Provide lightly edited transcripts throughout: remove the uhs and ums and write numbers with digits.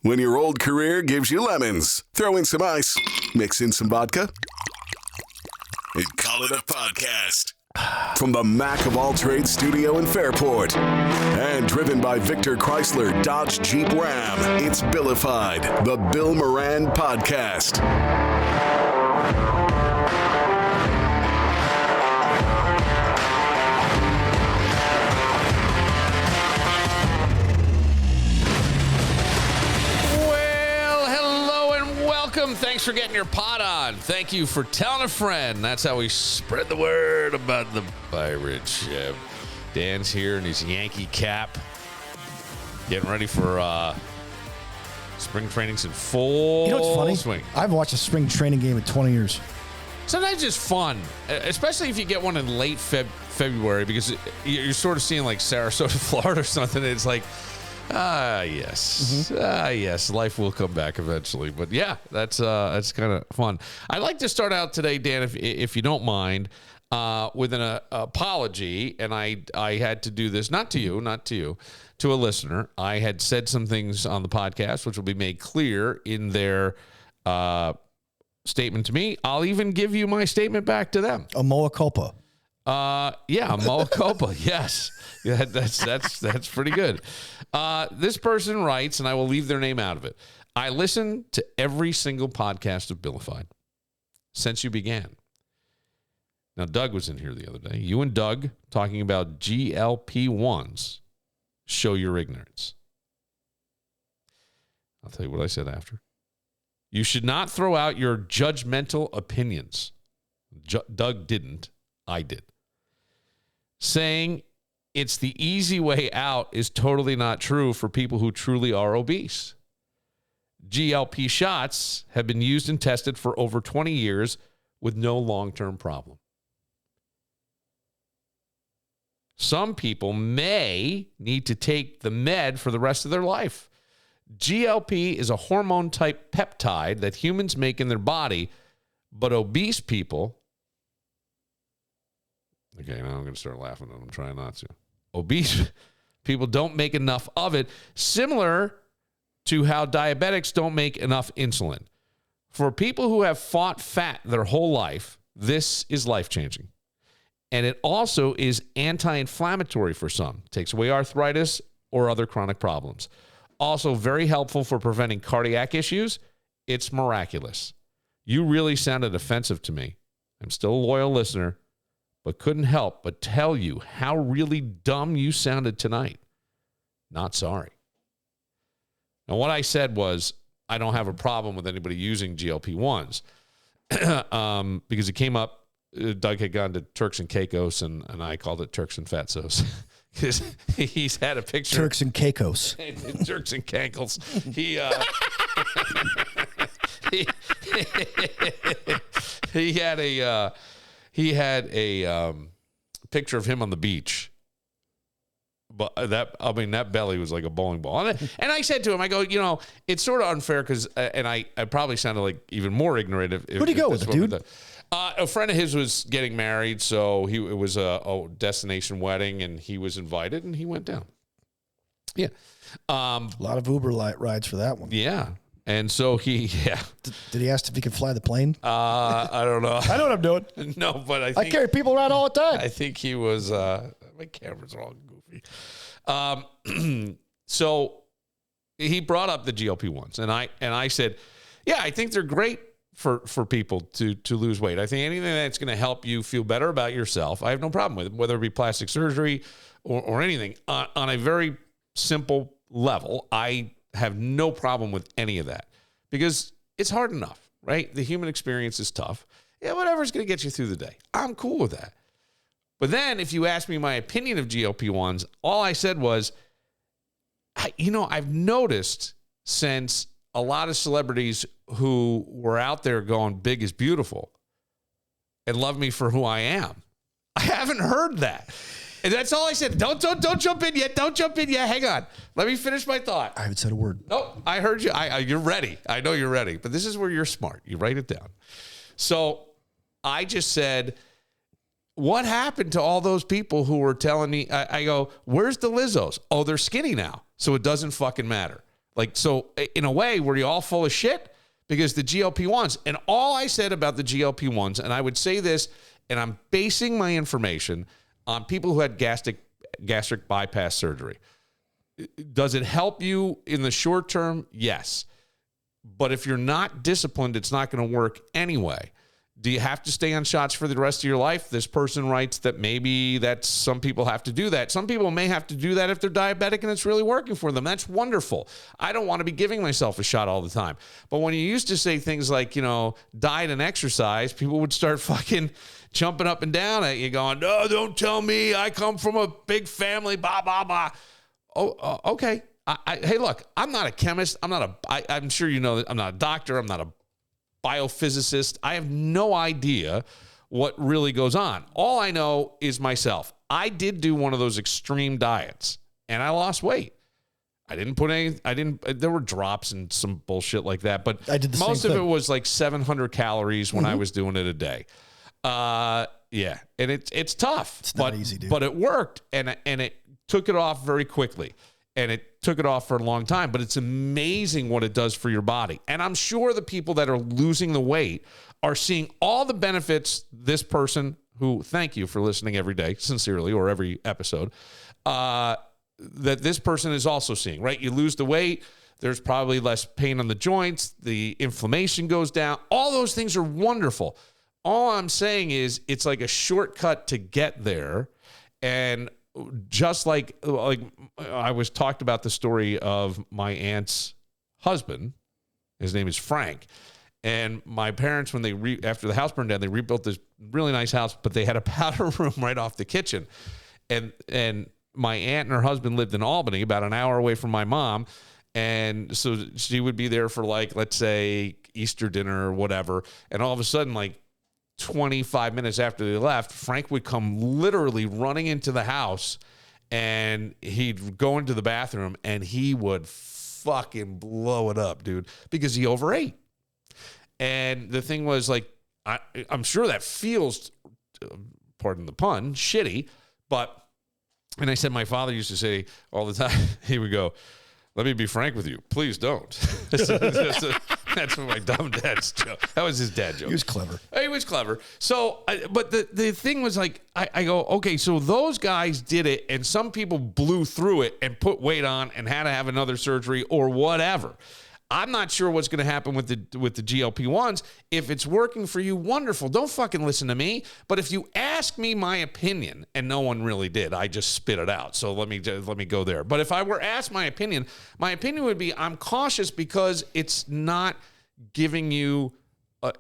When your old career gives you lemons, throw in some ice, mix in some vodka, and call it a podcast. From the Mac of All Trades studio in Fairport and driven by Victor Chrysler Dodge Jeep Ram, it's Billified, the Bill Moran Podcast. Thanks for getting your pot on. Thank you for telling a friend. That's how we spread the word about the pirate ship. Dan's here in his Yankee cap, getting ready for spring training's in full swing. I haven't watched a spring training game in 20 years. Sometimes it's fun, especially if you get one in late February, because you're sort of seeing like Sarasota, Florida or something. It's like, yes. Yes, life will come back eventually. But yeah, that's kind of fun. I'd like to start out today, Dan, if you don't mind, with an apology. And I had to do this, not to you, to a listener. I had said some things on the podcast, which will be made clear in their statement to me. I'll even give you my statement back to them. A moa culpa. Moa culpa. Yes. Yeah, that's pretty good. This person writes, and I will leave their name out of it. I listen to every single podcast of Billified since you began. Now, Doug was in here the other day. You and Doug talking about GLP-1s show your ignorance. I'll tell you what I said after. You should not throw out your judgmental opinions. Doug didn't. I did. Saying it's the easy way out is totally not true for people who truly are obese. GLP shots have been used and tested for over 20 years with no long-term problem. Some people may need to take the med for the rest of their life. GLP is a hormone-type peptide that humans make in their body, but obese people... Okay, now I'm going to start laughing, and I'm trying not to. Obese people don't make enough of it, similar to how diabetics don't make enough insulin. For people who have fought fat their whole life, this is life-changing. And it also is anti-inflammatory for some. Takes away arthritis or other chronic problems. Also very helpful for preventing cardiac issues. It's miraculous. You really sounded offensive to me. I'm still a loyal listener, but couldn't help but tell you how really dumb you sounded tonight. Not sorry. Now, what I said was, I don't have a problem with anybody using GLP-1s because it came up, Doug had gone to Turks and Caicos, and I called it Turks and Fatsos because he's had a picture. Turks and Caicos. Turks and Cankles. He had a picture of him on the beach, but that belly was like a bowling ball. And I said to him, I go, it's sort of unfair because, and I probably sounded like even more ignorant. Where'd he go with it, dude? A friend of his was getting married, so it was a destination wedding, and he was invited, and he went down. Yeah, a lot of Uber rides for that one. Yeah. And so Did he ask if he could fly the plane? I don't know. I know what I'm doing. No, but I think... I carry people around all the time. I think he was... my cameras are all goofy. So he brought up the GLP-1s, and I said, yeah, I think they're great for people to lose weight. I think anything that's going to help you feel better about yourself, I have no problem with it, whether it be plastic surgery or anything. On a very simple level, I have no problem with any of that because it's hard enough, right? The human experience is tough. Yeah, whatever's going to get you through the day. I'm cool with that. But then if you ask me my opinion of GLP-1s, all I said was, I've noticed since a lot of celebrities who were out there going big is beautiful and love me for who I am, I haven't heard that. And that's all I said. Don't jump in yet. Don't jump in yet. Hang on. Let me finish my thought. I haven't said a word. Nope. I heard you. You're ready. I know you're ready. But this is where you're smart. You write it down. So I just said, what happened to all those people who were telling me, I go, where's the Lizzos? Oh, they're skinny now. So it doesn't fucking matter. Like, so in a way, were you all full of shit? Because the GLP-1s, and all I said about the GLP-1s, and I would say this, and I'm basing my information on people who had gastric bypass surgery. Does it help you in the short term? Yes. But if you're not disciplined, it's not going to work anyway. Do you have to stay on shots for the rest of your life? This person writes that maybe some people have to do that. Some people may have to do that if they're diabetic and it's really working for them. That's wonderful. I don't want to be giving myself a shot all the time. But when you used to say things like, diet and exercise, people would start fucking jumping up and down at you going, no, don't tell me. I come from a big family, blah, blah, blah. Oh, okay. Hey, look, I'm not a chemist. I'm sure you know that I'm not a doctor. I'm not a biophysicist. I have no idea what really goes on. All I know is myself. I did do one of those extreme diets and I lost weight. There were drops and some bullshit like that, but I did the most same of thing. it was like 700 calories when I was doing it a day. Yeah. And it's tough. It's not easy, dude. But it worked and it took it off very quickly. And it took it off for a long time, but it's amazing what it does for your body. And I'm sure the people that are losing the weight are seeing all the benefits this person, who, thank you for listening every day, sincerely, or every episode, that this person is also seeing, right? You lose the weight, there's probably less pain on the joints, the inflammation goes down. All those things are wonderful. All I'm saying is it's like a shortcut to get there. And just like I was talked about the story of my aunt's husband. His name is Frank. And my parents, when after the house burned down, they rebuilt this really nice house, but they had a powder room right off the kitchen. And my aunt and her husband lived in Albany, about an hour away from my mom. And so she would be there for, like, let's say Easter dinner or whatever. And all of a sudden, like, 25 minutes after they left, Frank would come literally running into the house and he'd go into the bathroom and he would fucking blow it up, dude, because he overate. And the thing was, like, I'm sure that feels, pardon the pun, shitty, and I said my father used to say all the time, he would go, let me be frank with you. Please don't. That's what my dumb dad's joke. That was his dad joke. He was clever. He was clever. So, but the thing was, like, I go, okay, so those guys did it, and some people blew through it and put weight on and had to have another surgery or whatever. I'm not sure what's going to happen with the GLP-1s. If it's working for you, wonderful. Don't fucking listen to me. But if you ask me my opinion, and no one really did, I just spit it out. So let me go there. But if I were asked my opinion would be I'm cautious because it's not giving you,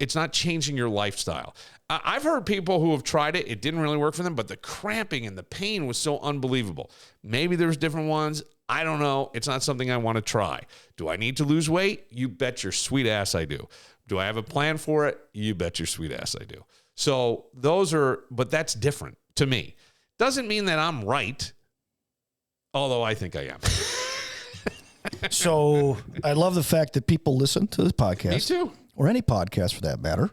it's not changing your lifestyle. I've heard people who have tried it. It didn't really work for them, but the cramping and the pain was so unbelievable. Maybe there's different ones. I don't know. It's not something I want to try. Do I need to lose weight? You bet your sweet ass I do. Do I have a plan for it? You bet your sweet ass I do. So but that's different to me. Doesn't mean that I'm right, although I think I am. So I love the fact that people listen to this podcast. Me too. Or any podcast for that matter.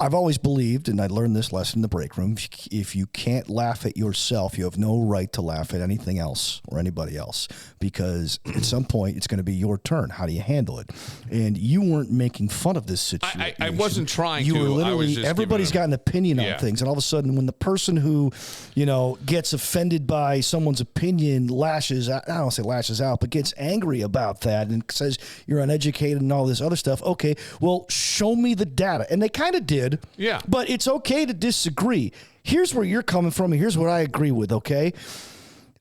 I've always believed, and I learned this lesson in the break room, if you can't laugh at yourself, you have no right to laugh at anything else or anybody else, because at some point it's going to be your turn. How do you handle it? And you weren't making fun of this situation. I wasn't trying you to. Were literally, everybody's got an opinion on things, and all of a sudden when the person who, gets offended by someone's opinion lashes out, I don't say lashes out, but gets angry about that and says you're uneducated and all this other stuff, okay, well, show me the data. And they kind of did. Yeah. But it's okay to disagree. Here's where you're coming from, and here's what I agree with, okay?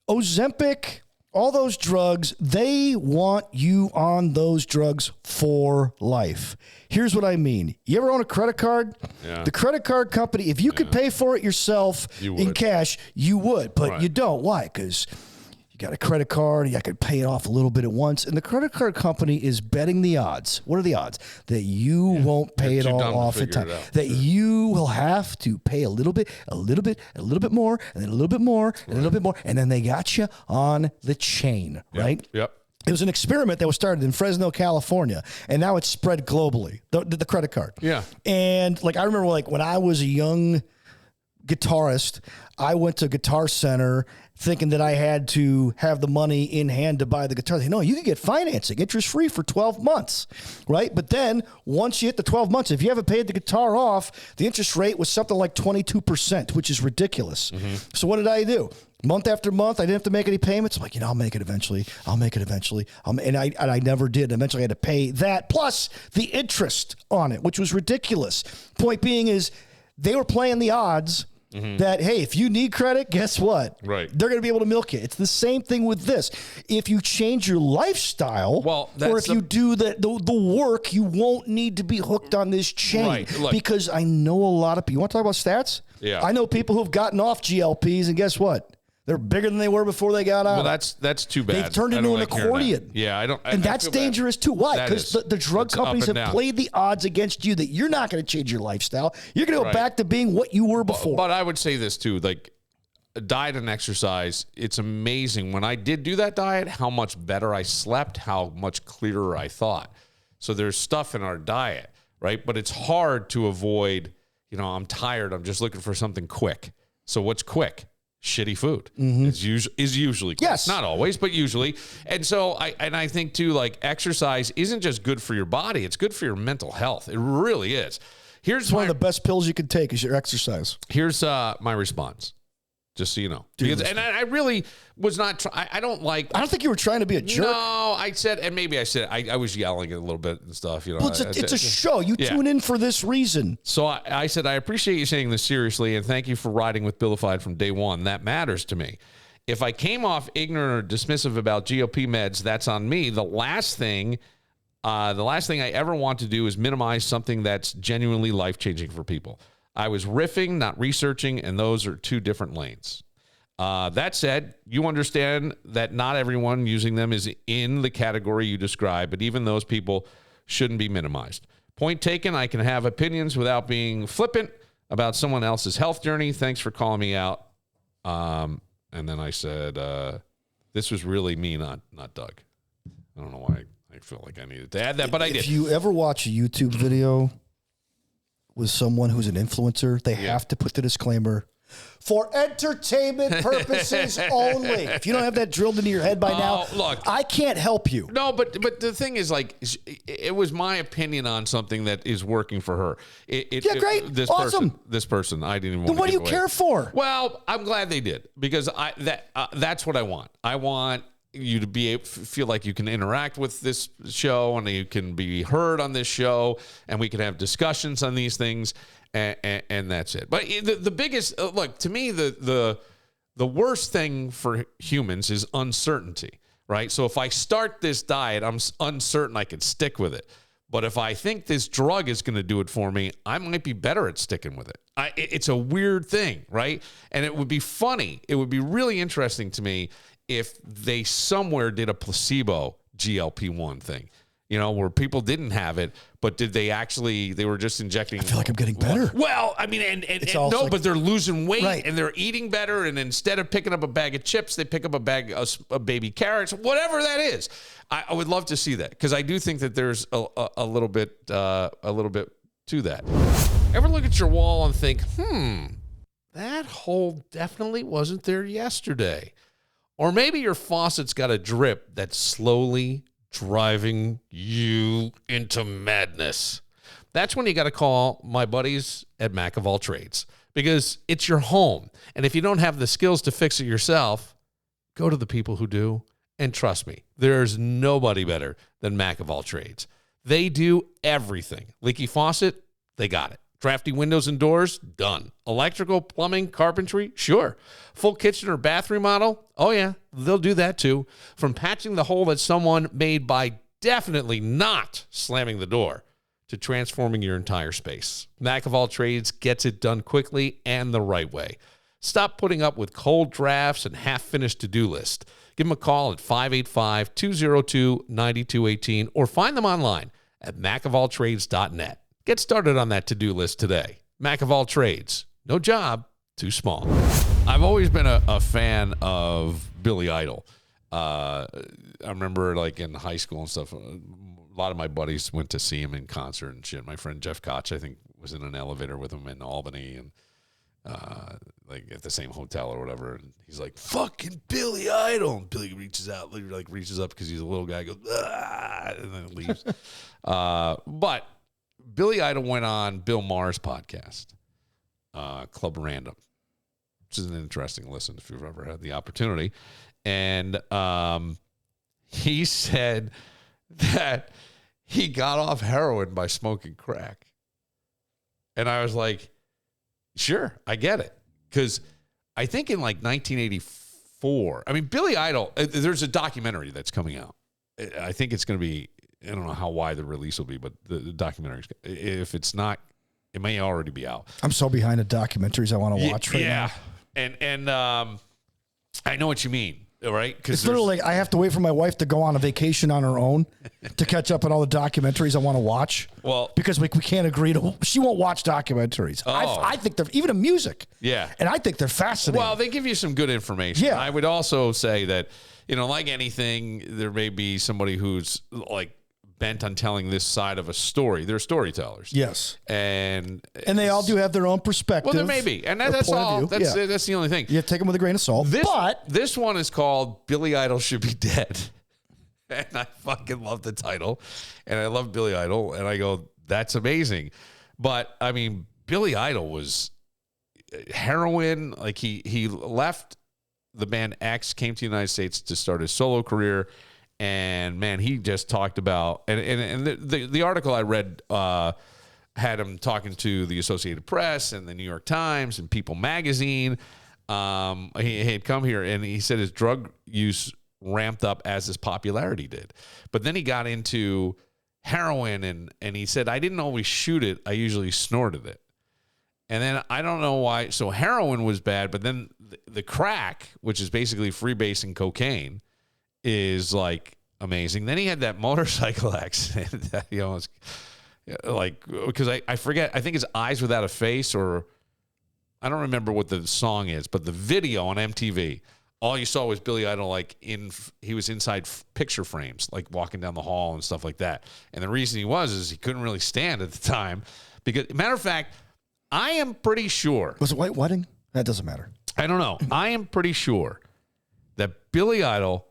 Ozempic, all those drugs, they want you on those drugs for life. Here's what I mean. You ever own a credit card? Yeah. The credit card company, if you could pay for it yourself in cash, you would, but you don't. Why? Because you got a credit card, you could pay it off a little bit at once, and the credit card company is betting the odds. What are the odds? That you won't pay it all off in time. That you will have to pay a little bit, a little bit, a little bit more, and then a little bit more, and a little bit more, and then they got you on the chain, right? Yep. It was an experiment that was started in Fresno, California, and now it's spread globally, the credit card. Yeah. And, I remember, when I was a young guitarist, I went to Guitar Center thinking that I had to have the money in hand to buy the guitar. No, you can get financing, interest-free for 12 months, right? But then once you hit the 12 months, if you haven't paid the guitar off, the interest rate was something like 22%, which is ridiculous. So what did I do? Month after month, I didn't have to make any payments. I'm like, I'll make it eventually. And I never did. Eventually, I had to pay that plus the interest on it, which was ridiculous. Point being is they were playing the odds that, hey, if you need credit, guess what? Right. They're going to be able to milk you. It's the same thing with this. If you change your lifestyle, or if you do the work, you won't need to be hooked on this chain. Right. Look, because I know a lot of people. You want to talk about stats? Yeah. I know people who've gotten off GLPs, and guess what? They're bigger than they were before they got out. Well, that's too bad. They've turned into an accordion. Yeah, I don't. And that's dangerous too. Why? Because the drug companies have played the odds against you that you're not going to change your lifestyle. You're going to go back to being what you were before. But I would say this too, like diet and exercise. It's amazing when I did do that diet, how much better I slept, how much clearer I thought. So there's stuff in our diet, right? But it's hard to avoid. I'm tired. I'm just looking for something quick. So what's quick? Shitty food is usually quick. Yes, not always, but usually. And so I think too, like exercise isn't just good for your body; it's good for your mental health. It really is. Here's one of the best pills you can take is your exercise. Here's my response, just so you know. Because, and I really was not. I don't like. I don't think you were trying to be a jerk. No, I said, and maybe I said I was yelling a little bit and stuff. Well, it's a show. You tune in for this reason. So I said, I appreciate you saying this seriously, and thank you for riding with Billified from day one. That matters to me. If I came off ignorant or dismissive about GLP meds, that's on me. The last thing I ever want to do is minimize something that's genuinely life-changing for people. I was riffing, not researching, and those are two different lanes. That said, you understand that not everyone using them is in the category you describe, but even those people shouldn't be minimized. Point taken, I can have opinions without being flippant about someone else's health journey. Thanks for calling me out. And then I said, this was really me, not Doug. I don't know why I feel like I needed to add that, but I did. If you ever watch a YouTube video with someone who's an influencer, they have to put the disclaimer, for entertainment purposes only. If you don't have that drilled into your head by now, look, I can't help you. No, but the thing is, like, it was my opinion on something that is working for her. Great. Awesome. This person, I didn't even want then what do you care for? Well, I'm glad they did, because that's what I want. I want you to feel like you can interact with this show and you can be heard on this show and we can have discussions on these things. And that's it. But the biggest, look, to me, the worst thing for humans is uncertainty, right? So if I start this diet, I'm uncertain I can stick with it. But if I think this drug is going to do it for me, I might be better at sticking with it. It's a weird thing, right? And it would be funny. It would be really interesting to me if they somewhere did a placebo GLP-1 thing. Where people didn't have it, but did they actually, they were just injecting. I feel like I'm getting better. Well, I mean, but they're losing weight and they're eating better. And instead of picking up a bag of chips, they pick up a bag of baby carrots, whatever that is. I would love to see that, because I do think that there's a little bit to that. Ever look at your wall and think, that hole definitely wasn't there yesterday. Or maybe your faucet's got a drip that's slowly driving you into madness. That's when you got to call my buddies at Mac of All Trades, because it's your home. And if you don't have the skills to fix it yourself, go to the people who do. And trust me, there's nobody better than Mac of All Trades. They do everything. Leaky faucet, they got it. Drafty windows and doors, done. Electrical, plumbing, carpentry, sure. Full kitchen or bath remodel, oh yeah, they'll do that too. From patching the hole that someone made by definitely not slamming the door to transforming your entire space. Mac of All Trades gets it done quickly and the right way. Stop putting up with cold drafts and half-finished to-do lists. Give them a call at 585-202-9218 or find them online at macofalltrades.net. Get started on that to-do list today. Mac of All Trades. No job too small. I've always been a fan of Billy Idol. I remember, like, in high school and stuff, a lot of my buddies went to see him in concert and shit. My friend Jeff Koch, I think, was in an elevator with him in Albany. like at the same hotel or whatever. And he's like, fucking Billy Idol. And Billy reaches out, like reaches up because he's a little guy, goes, ah, and then leaves. But Billy Idol went on Bill Maher's podcast, Club Random, which is an interesting listen if you've ever had the opportunity. And he said that he got off heroin by smoking crack. And I was like, sure, I get it. Because I think in like 1984, I mean, Billy Idol, there's a documentary that's coming out. I think it's going to be, I don't know how wide the release will be, but the documentary, if it's not, it may already be out. I'm so behind the documentaries I want to watch right now. And I know what you mean. Right? It's literally like I have to wait for my wife to go on a vacation on her own to catch up on all the documentaries I want to watch. Well, because we can't agree to, she won't watch documentaries. I think they're, even in music. Yeah. And I think they're fascinating. Well, they give you some good information. Yeah. I would also say that, like anything, there may be somebody who's like bent on telling this side of a story. They're storytellers. Yes. And they all do have their own perspective. Well, there may be. And that's all. That's the only thing. You have to take them with a grain of salt. This one is called Billy Idol Should Be Dead. And I fucking love the title. And I love Billy Idol. And I go, that's amazing. But, I mean, Billy Idol was heroin. Like, he left the band X, came to the United States to start his solo career. And man, he just talked about, and the article I read had him talking to the Associated Press and the New York Times and People Magazine. He had come here and he said his drug use ramped up as his popularity did. But then he got into heroin and he said, I didn't always shoot it. I usually snorted it. And then I don't know why. So heroin was bad, but then the crack, which is basically freebase cocaine, is like amazing. Then he had that motorcycle accident that, was like, because I forget, I think his Eyes Without a Face, or I don't remember what the song is, but the video on MTV, all you saw was Billy Idol, like he was inside picture frames, like walking down the hall and stuff like that. And the reason is he couldn't really stand at the time because, matter of fact, I am pretty sure. Was it White Wedding? That doesn't matter. I don't know. I am pretty sure that Billy Idol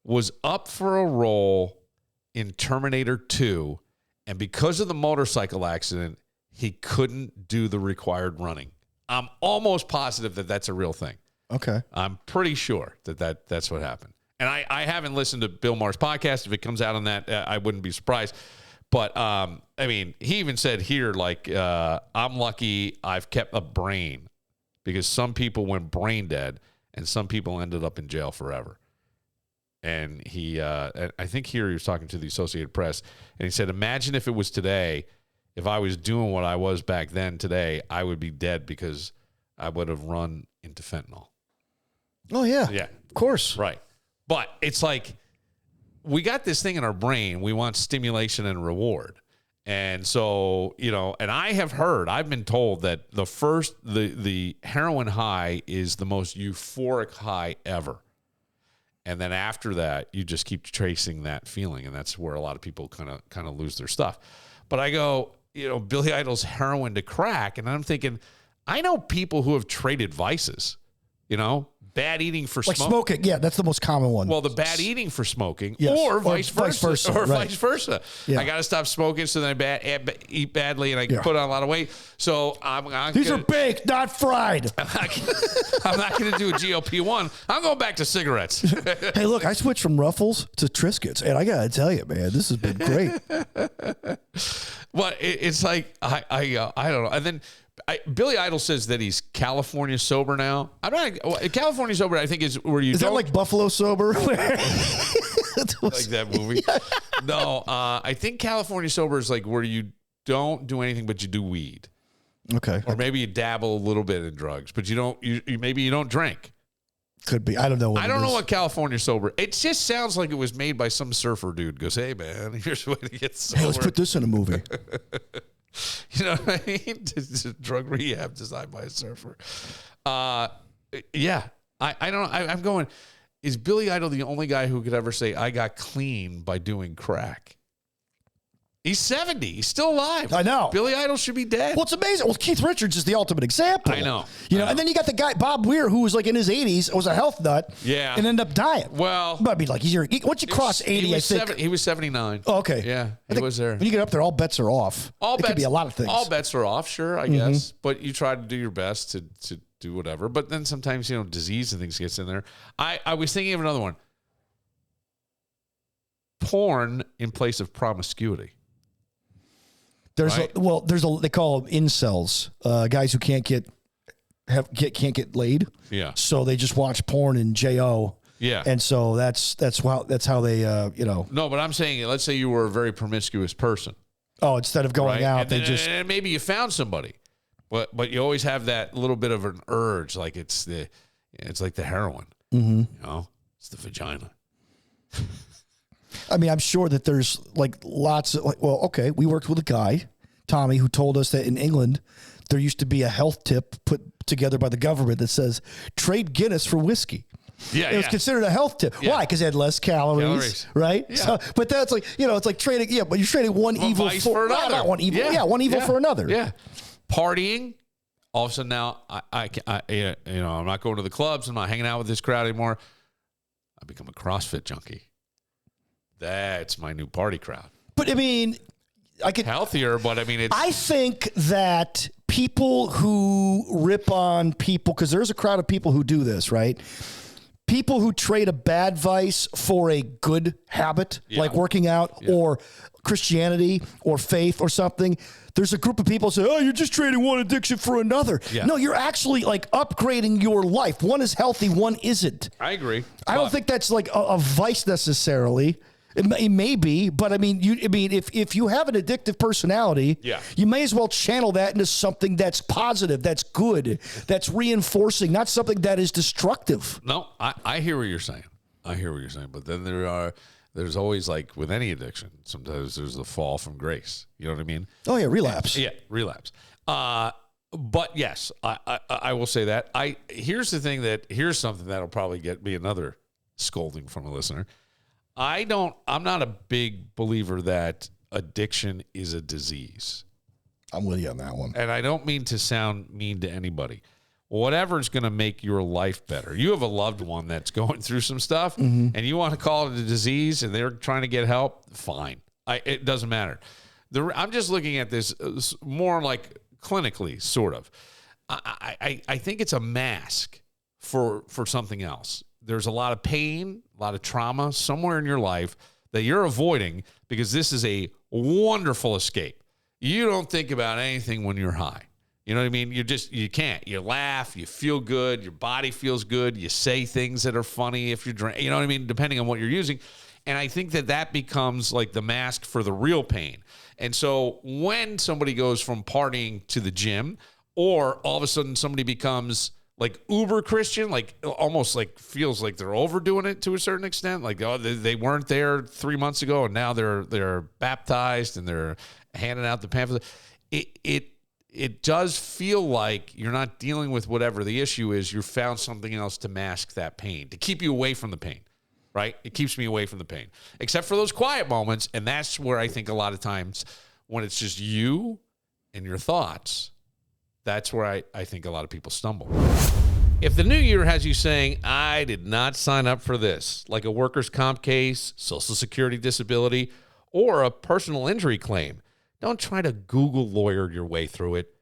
was up for a role in Terminator 2, and because of the motorcycle accident, he couldn't do the required running. I'm almost positive that that's a real thing. Okay. I'm pretty sure that's what happened. And I haven't listened to Bill Maher's podcast. If it comes out on that, I wouldn't be surprised. But, I mean, he even said here, like, I'm lucky I've kept a brain because some people went brain dead and some people ended up in jail forever. And I think here he was talking to the Associated Press, and he said, imagine if it was today, if I was doing what I was back then today, I would be dead because I would have run into fentanyl. Oh, yeah. Yeah. Of course. Right. But it's like we got this thing in our brain. We want stimulation and reward. And so, and I've been told that the heroin high is the most euphoric high ever. And then after that, you just keep tracing that feeling. And that's where a lot of people kind of lose their stuff. But I go, Billy Idol's heroin to crack. And I'm thinking, I know people who have traded vices, bad eating for like smoking. Yeah, that's the most common one. Well, the bad eating for smoking, yes. or vice versa. Or right. vice versa. Yeah. I got to stop smoking so then I eat badly and I put on a lot of weight. So these are baked, not fried. I'm not going to do a GLP-1. I'm going back to cigarettes. Hey, look, I switched from Ruffles to Triscuits, and I got to tell you, man, this has been great. But it's like, I don't know. And then Billy Idol says that he's California sober now. California sober, I think, is where you Is that like Buffalo sober? Like that movie? Yeah. No, I think California sober is like where you don't do anything but you do weed. Okay. Or maybe you dabble a little bit in drugs, but you don't. Maybe you don't drink. Could be. I don't know. I don't know what California sober. It just sounds like it was made by some surfer dude. Goes, hey man, here's a way to get sober. Hey, let's put this in a movie. You know what I mean? It's a drug rehab designed by a surfer. Yeah. I don't know. I'm going, is Billy Idol the only guy who could ever say, I got clean by doing crack? He's 70. He's still alive. I know. Billy Idol should be dead. Well, it's amazing. Well, Keith Richards is the ultimate example. I know. And then you got the guy, Bob Weir, who was like in his 80s, was a health nut. Yeah. And ended up dying. Well. But I mean, like, once you cross 80, I think. He was 79. Oh, okay. Yeah. He was there. When you get up there, all bets are off. It could be a lot of things. All bets are off, sure, I guess. But you try to do your best to do whatever. But then sometimes, disease and things gets in there. I was thinking of another one. Porn in place of promiscuity. They call them incels, guys who can't get laid. Yeah. So they just watch porn and JO. Yeah. And so that's how they No, but I'm saying, let's say you were a very promiscuous person. Oh, instead of going out, and maybe you found somebody, but you always have that little bit of an urge, like it's like the heroin. Mm-hmm. It's the vagina. I mean, I'm sure that there's like lots of we worked with a guy, Tommy, who told us that in England there used to be a health tip put together by the government that says trade Guinness for whiskey. Yeah, it was considered a health tip. Yeah. Why? Because it had less calories. Right? Yeah. So, but that's like, it's like trading. Yeah, but you're trading one evil for another. Not one evil. Yeah, one evil for another. Yeah. Partying. All of a sudden now, I'm not going to the clubs. I'm not hanging out with this crowd anymore. I become a CrossFit junkie. That's my new party crowd. But I mean, healthier, but I mean, I think that people who rip on people, because there's a crowd of people who do this, right? People who trade a bad vice for a good habit, like working out or Christianity or faith or something. There's a group of people who say, oh, you're just trading one addiction for another. Yeah. No, you're actually like upgrading your life. One is healthy, one isn't. I agree. I don't think that's like a vice necessarily. It may be, but I mean, if you have an addictive personality, you may as well channel that into something that's positive, that's good, that's reinforcing, not something that is destructive. No, I hear what you're saying. But then there's always, like with any addiction, sometimes there's the fall from grace. You know what I mean? Oh yeah, relapse. Yeah, relapse. But yes, I will say that. Here's something that'll probably get me another scolding from a listener. I'm not a big believer that addiction is a disease. I'm with you on that one. And I don't mean to sound mean to anybody. Whatever's going to make your life better. You have a loved one that's going through some stuff, and you want to call it a disease, and they're trying to get help, fine. It doesn't matter. I'm just looking at this more like clinically, sort of. I think it's a mask for something else. There's a lot of pain, a lot of trauma somewhere in your life that you're avoiding because this is a wonderful escape. You don't think about anything when you're high. You know what I mean? You can't. You laugh, you feel good, your body feels good, you say things that are funny if you're drinking, you know what I mean? Depending on what you're using. And I think that becomes like the mask for the real pain. And so when somebody goes from partying to the gym, or all of a sudden somebody becomes like uber Christian, like almost like feels like they're overdoing it to a certain extent. Like, oh, they weren't there 3 months ago and now they're baptized and they're handing out the pamphlet. It does feel like you're not dealing with whatever the issue is. You found something else to mask that pain, to keep you away from the pain, right? It keeps me away from the pain, except for those quiet moments. And that's where I think a lot of times when it's just you and your thoughts, that's where I think a lot of people stumble. If the new year has you saying, I did not sign up for this, like a workers' comp case, Social Security disability, or a personal injury claim, don't try to Google lawyer your way through it.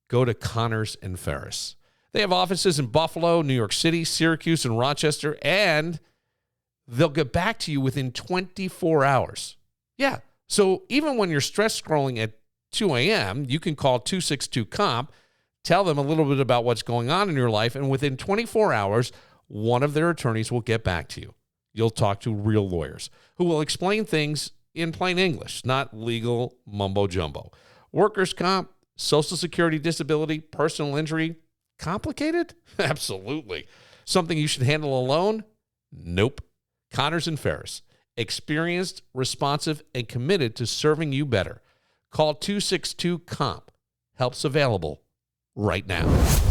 Go to Connors and Ferris. They have offices in Buffalo, New York City, Syracuse, and Rochester, and they'll get back to you within 24 hours. Yeah, so even when you're stress scrolling at 2 a.m., you can call 262-COMP, tell them a little bit about what's going on in your life, and within 24 hours, one of their attorneys will get back to you. You'll talk to real lawyers who will explain things in plain English, not legal mumbo-jumbo. Workers' comp, Social Security disability, personal injury, complicated? Absolutely. Something you should handle alone? Nope. Connors and Ferris, experienced, responsive, and committed to serving you better. Call 262-COMP. Help's available right now.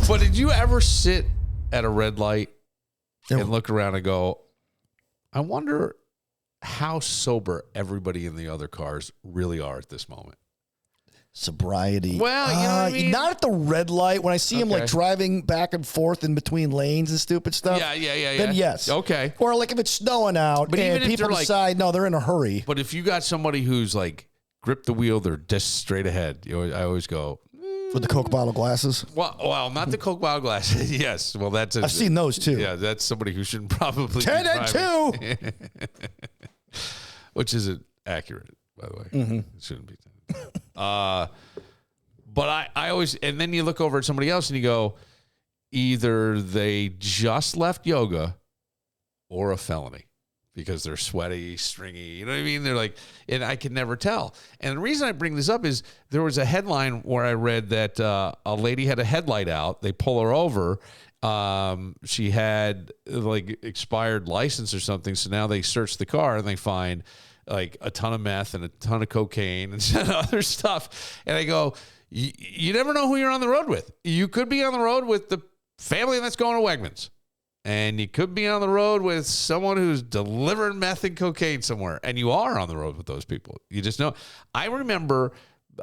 But did you ever sit at a red light and look around and go, I wonder how sober everybody in the other cars really are at this moment. Sobriety. Well, you know what I mean? Not at the red light. When I see him like driving back and forth in between lanes and stupid stuff. Yeah. Then yes. Okay. Or like if it's snowing out and people decide, no, they're in a hurry. But if you got somebody who's like grip the wheel, they're just straight ahead. I always go. With the Coke bottle glasses? Well, not the Coke bottle glasses. Yes. Well, I've seen those too. Yeah, that's somebody who shouldn't probably 10 and 2. Which isn't accurate, by the way. Mm-hmm. It shouldn't be 10. But I always, and then you look over at somebody else and you go, either they just left yoga or a felony because they're sweaty, stringy. You know what I mean? They're like, and I can never tell. And the reason I bring this up is there was a headline where I read that a lady had a headlight out. They pull her over. She had like expired license or something. So now they search the car and they find like a ton of meth and a ton of cocaine and other stuff. And I go, you never know who you're on the road with. You could be on the road with the family that's going to Wegmans. And you could be on the road with someone who's delivering meth and cocaine somewhere. And you are on the road with those people. You just know. I remember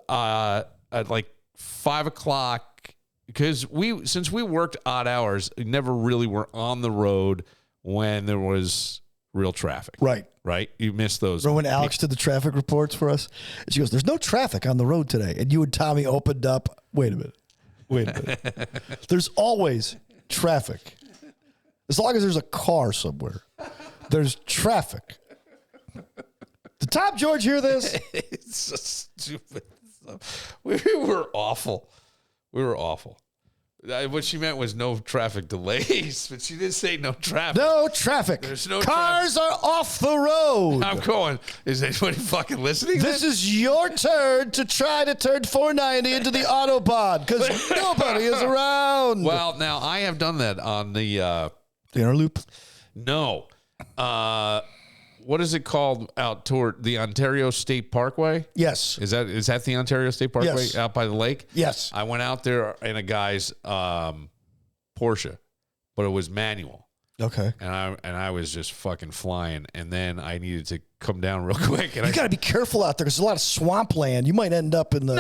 at like 5 o'clock, because since we worked odd hours, we never really were on the road when there was real traffic. Right. You missed those. Remember when Alex did the traffic reports for us? And she goes, there's no traffic on the road today. And you and Tommy opened up. Wait a minute. There's always traffic. As long as there's a car somewhere, there's traffic. Did Tom George hear this? It's so stupid. We were awful. What she meant was no traffic delays, but she didn't say no traffic. No traffic. There's no Cars traffic. are off the road. I'm going. Is anybody fucking listening? This is your turn to try to turn 490 into the Autobahn because nobody is around. Well, now I have done that on the inner loop. No. What is it called out toward the Ontario State Parkway? Yes. Is that the Ontario State Parkway out by the lake? Yes. I went out there in a guy's Porsche, but it was manual. Okay. And I was just fucking flying, and then I needed to come down real quick. And you got to be careful out there because there's a lot of swampland. You might end up in the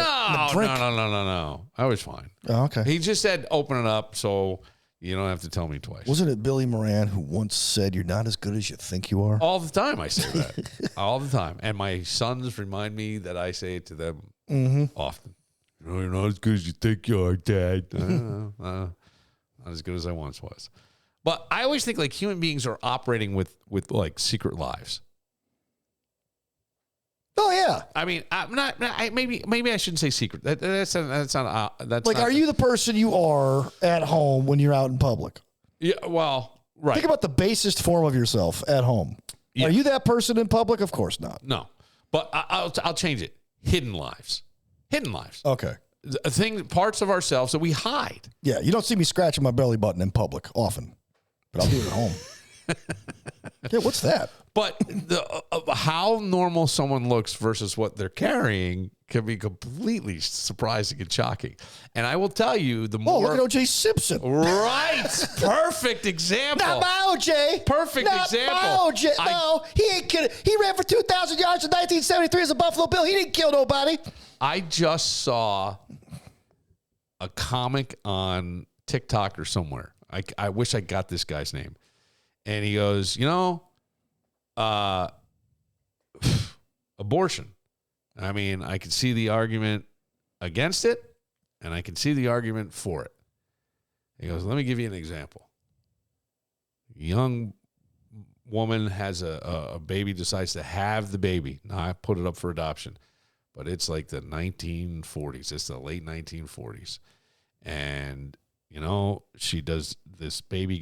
drink. No. I was fine. Oh, okay. He just said open it up, so you don't have to tell me twice. Wasn't it Billy Moran who once said, you're not as good as you think you are? All the time I say that. All the time. And my sons remind me that I say it to them often. Oh, you're not as good as you think you are, Dad. Not as good as I once was. But I always think like human beings are operating with like secret lives. Oh yeah. I mean, I'm not. Maybe I shouldn't say secret. That's not. Are you the person you are at home when you're out in public? Yeah. Well, right. Think about the basest form of yourself at home. Yeah. Are you that person in public? Of course not. No. But I'll change it. Hidden lives. Okay. Parts of ourselves that we hide. Yeah. You don't see me scratching my belly button in public often, but I'll do it at home. Yeah. What's that? But how normal someone looks versus what they're carrying can be completely surprising and shocking. And I will tell you, the more... Oh, look at O.J. Simpson. Right. Perfect example. Not my O.J. Perfect example. Not my O.J. No, he ain't kidding. He ran for 2,000 yards in 1973 as a Buffalo Bill. He didn't kill nobody. I just saw a comic on TikTok or somewhere. I wish I got this guy's name. And he goes, abortion. I mean, I can see the argument against it, and I can see the argument for it. He goes, let me give you an example. A young woman has a baby, decides to have the baby. Now, I put it up for adoption, but it's like the 1940s. It's the late 1940s. And, she does, this baby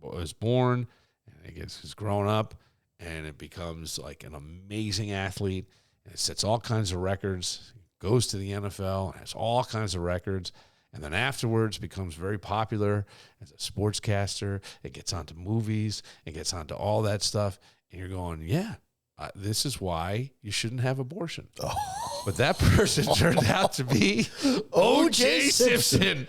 was born, and it's grown up, and it becomes like an amazing athlete, and it sets all kinds of records, goes to the NFL, and has all kinds of records, and then afterwards becomes very popular as a sportscaster. It gets onto movies, it gets onto all that stuff, and you're going, yeah, this is why you shouldn't have abortion. Oh. But that person turned out to be O.J. Simpson.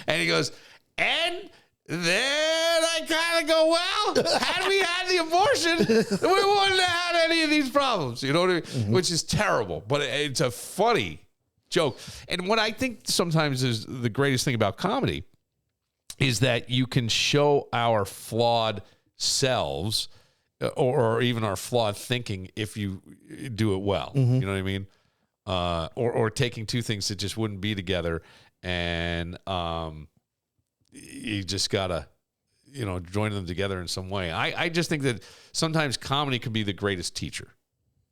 And he goes, and then I kind of go, well, had we had the abortion, we wouldn't have had any of these problems. You know what I mean? Mm-hmm. Which is terrible, but it's a funny joke. And what I think sometimes is the greatest thing about comedy is that you can show our flawed selves or even our flawed thinking if you do it well. Mm-hmm. You know what I mean? Or taking two things that just wouldn't be together, and you just gotta, join them together in some way. I just think that sometimes comedy can be the greatest teacher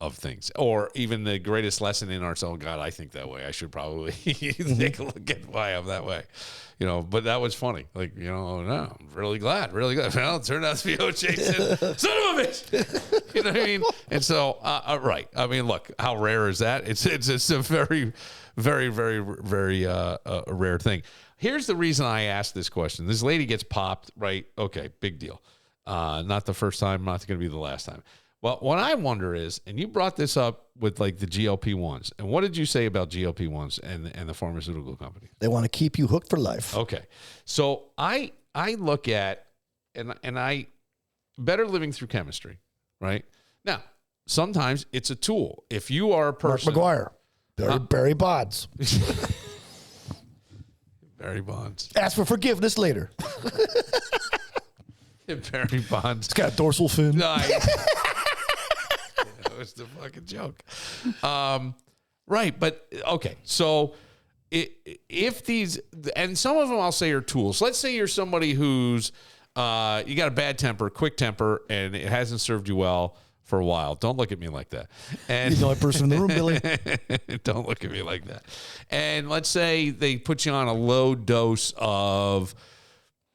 of things, or even the greatest lesson in ourselves. Oh God, I think that way. I should probably take a look at why I'm that way. But that was funny. Like, oh no, I'm really glad. Well, it turned out to be O.J. Simpson. Son of a bitch. You know what I mean? And so, right. I mean, look, how rare is that? It's a very, very, very, very a rare thing. Here's the reason I asked this question. This lady gets popped, right? Okay, big deal. Not the first time, not going to be the last time. Well, what I wonder is, and you brought this up with like the GLP-1s, and what did you say about GLP-1s and the pharmaceutical company? They want to keep you hooked for life. Okay. So I look at, and I, better living through chemistry, right? Now, sometimes it's a tool. If you are a person. Mark McGuire. Barry Bonds. Barry Bonds. Ask for forgiveness later. Barry Bonds. It's got a dorsal fin. No, it's the fucking joke. Right, but okay. So if these, and some of them I'll say are tools. Let's say you're somebody who's you got a bad temper, quick temper, and it hasn't served you well for a while. Don't look at me like that. And you're the only person in the room, Billy. Don't look at me like that. And let's say they put you on a low dose of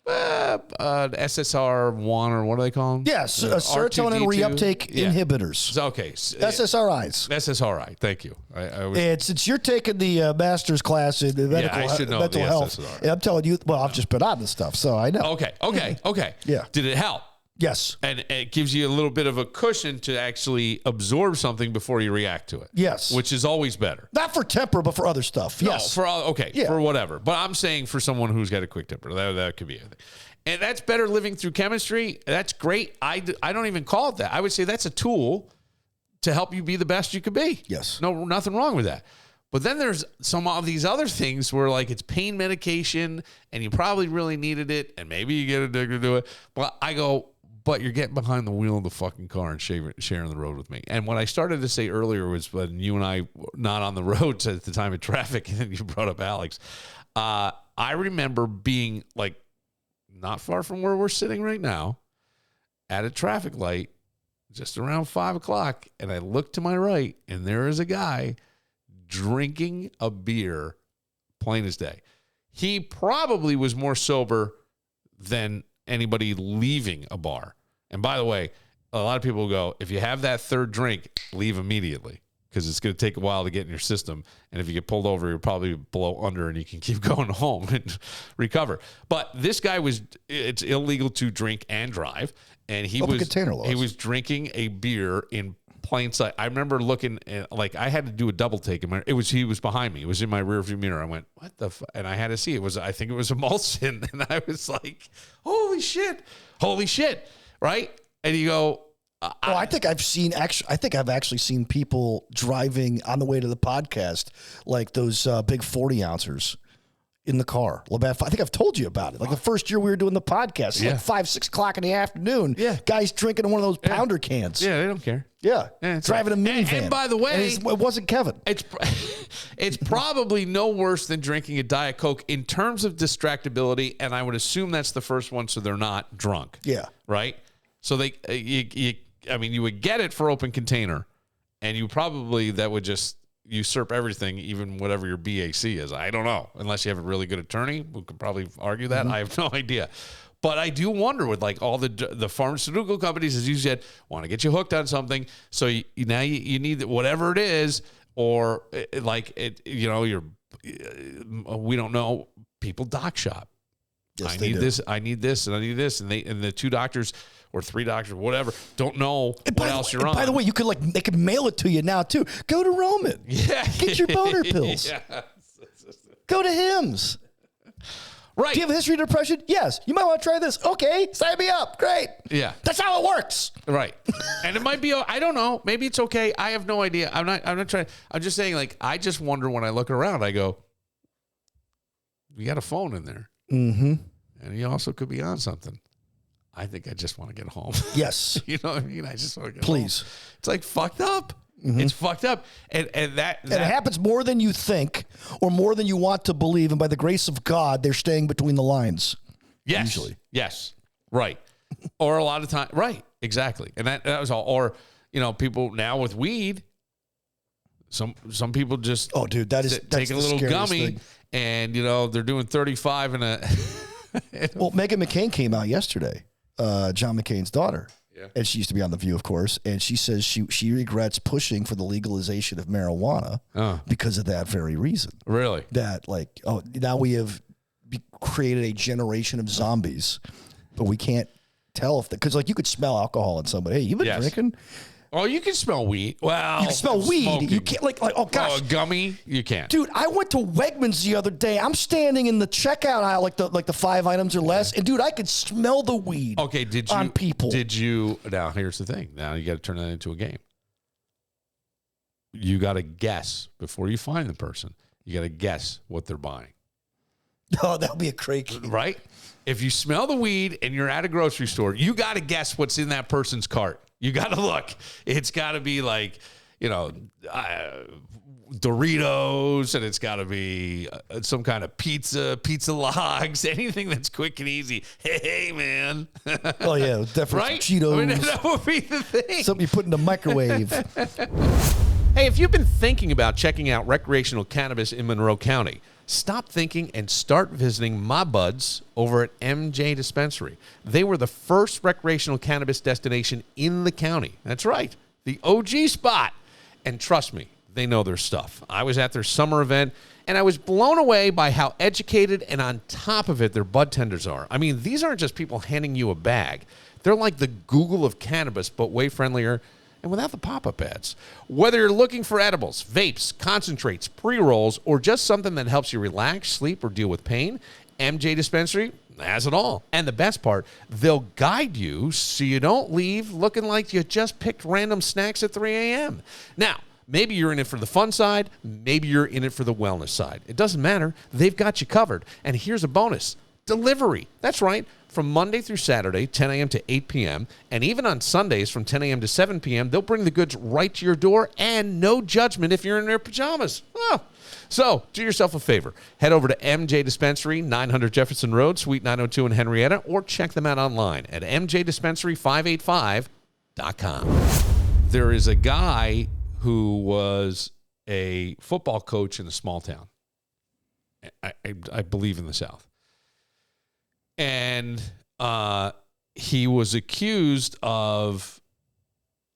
SSR1, or what do they call them? Yes, serotonin reuptake inhibitors. Okay. SSRIs. SSRI. Thank you. It's you're taking the master's class in mental health. And I'm telling you, well, I've just been on this stuff, so I know. Okay. Yeah. Did it help? Yes. And it gives you a little bit of a cushion to actually absorb something before you react to it. Yes. Which is always better. Not for temper, but for other stuff. Yes. For whatever. But I'm saying for someone who's got a quick temper, that could be anything. And that's better living through chemistry. That's great. I don't even call it that. I would say that's a tool to help you be the best you could be. Yes. No, nothing wrong with that. But then there's some of these other things where, like, it's pain medication and you probably really needed it and maybe you get addicted to it. But I go, but you're getting behind the wheel of the fucking car and sharing the road with me. And what I started to say earlier was when you and I not on the roads at the time of traffic, and then you brought up Alex. I remember being like not far from where we're sitting right now at a traffic light just around 5 o'clock. And I looked to my right and there is a guy drinking a beer, plain as day. He probably was more sober than anybody leaving a bar. And by the way, a lot of people go, if you have that third drink, leave immediately because it's going to take a while to get in your system. And if you get pulled over, you'll probably blow under and you can keep going home and recover. But this guy it's illegal to drink and drive. And he was drinking a beer in plain sight. I remember looking at, like, I had to do a double take. He was behind me. It was in my rear view mirror. I went, what the fuck? And I had to see it. I think it was emulsion. And I was like, holy shit. Right? And you go, I think I've actually seen people driving on the way to the podcast, like those big 40 ouncers in the car. I think I've told you about it. Like the first year we were doing the podcast, like 5, 6 o'clock in the afternoon. Yeah. Guys drinking in one of those pounder cans. Yeah, they don't care. Yeah. Driving a minivan. And by the way, it wasn't Kevin. It's probably no worse than drinking a Diet Coke in terms of distractibility. And I would assume that's the first one. So they're not drunk. Yeah. Right. So you would get it for open container, and that would just usurp everything, even whatever your BAC is. I don't know, unless you have a really good attorney who could probably argue that. Mm-hmm. I have no idea. But I do wonder with like all the pharmaceutical companies, as you said, want to get you hooked on something. So now you need whatever it is, or like it, we don't know. People doc shop. Yes, I need this, and I need this, and the 2 doctors or 3 doctors, whatever, don't know what else you're on. By the way, they could mail it to you now too. Go to Roman. Yeah. Get your boner pills. Yeah. Go to Hims. Right. Do you have a history of depression? Yes. You might want to try this. Okay, sign me up. Great. Yeah. That's how it works. Right. And it might be, I don't know. Maybe it's okay. I have no idea. I'm not trying. I'm just saying, like, I just wonder when I look around, I go, you got a phone in there. Mm-hmm. And you also could be on something. I think I just want to get home. Yes. You know what I mean? I just want to get Please. home. It's like fucked up. Mm-hmm. It's fucked up. And that it happens more than you think or more than you want to believe. And by the grace of God, they're staying between the lines. Yes. Usually. Yes. Right. Or a lot of time. Right. Exactly. And that was all. Or, people now with weed, some people just that's take a little gummy thing. And, they're doing 35 in a. Well, Meghan McCain came out yesterday, John McCain's daughter. Yeah. And she used to be on The View, of course. And she says she regrets pushing for the legalization of marijuana because of that very reason. Really? That, now we have created a generation of zombies, but we can't tell if because you could smell alcohol in somebody. Hey, you been drinking? Oh, you can smell weed. Well, you can smell weed. Smoking. You can't oh gosh, a gummy. You can't, dude. I went to Wegmans the other day. I'm standing in the checkout aisle, like the 5 items or less, and dude, I could smell the weed. Okay, on people? Did you? Now here's the thing. Now you got to turn that into a game. You got to guess before you find the person. You got to guess what they're buying. Oh, that'll be a great game. Right? If you smell the weed and you're at a grocery store, you got to guess what's in that person's cart. You got to look. It's got to be like, Doritos, and it's got to be some kind of pizza logs, anything that's quick and easy. Hey, man. Oh, yeah, definitely right? Cheetos. I mean, that would be the thing. Something you put in the microwave. Hey, if you've been thinking about checking out recreational cannabis in Monroe County, stop thinking and start visiting my buds over at MJ Dispensary. They were the first recreational cannabis destination in the county. That's right, the OG spot. And trust me, they know their stuff. I was at their summer event, and I was blown away by how educated and on top of it their bud tenders are. I mean, these aren't just people handing you a bag. They're like the Google of cannabis, but way friendlier and without the pop-up ads. Whether you're looking for edibles, vapes, concentrates, pre-rolls, or just something that helps you relax, sleep, or deal with pain, MJ Dispensary has it all. And the best part, they'll guide you so you don't leave looking like you just picked random snacks at 3 a.m. Now, maybe you're in it for the fun side, maybe you're in it for the wellness side. It doesn't matter. They've got you covered. And here's a bonus. Delivery. That's right. From Monday through Saturday, 10 a.m. to 8 p.m., and even on Sundays from 10 a.m. to 7 p.m., they'll bring the goods right to your door and no judgment if you're in their pajamas. Oh. So, do yourself a favor. Head over to MJ Dispensary, 900 Jefferson Road, Suite 902 in Henrietta, or check them out online at mjdispensary585.com. There is a guy who was a football coach in a small town, I believe in the South. And he was accused of,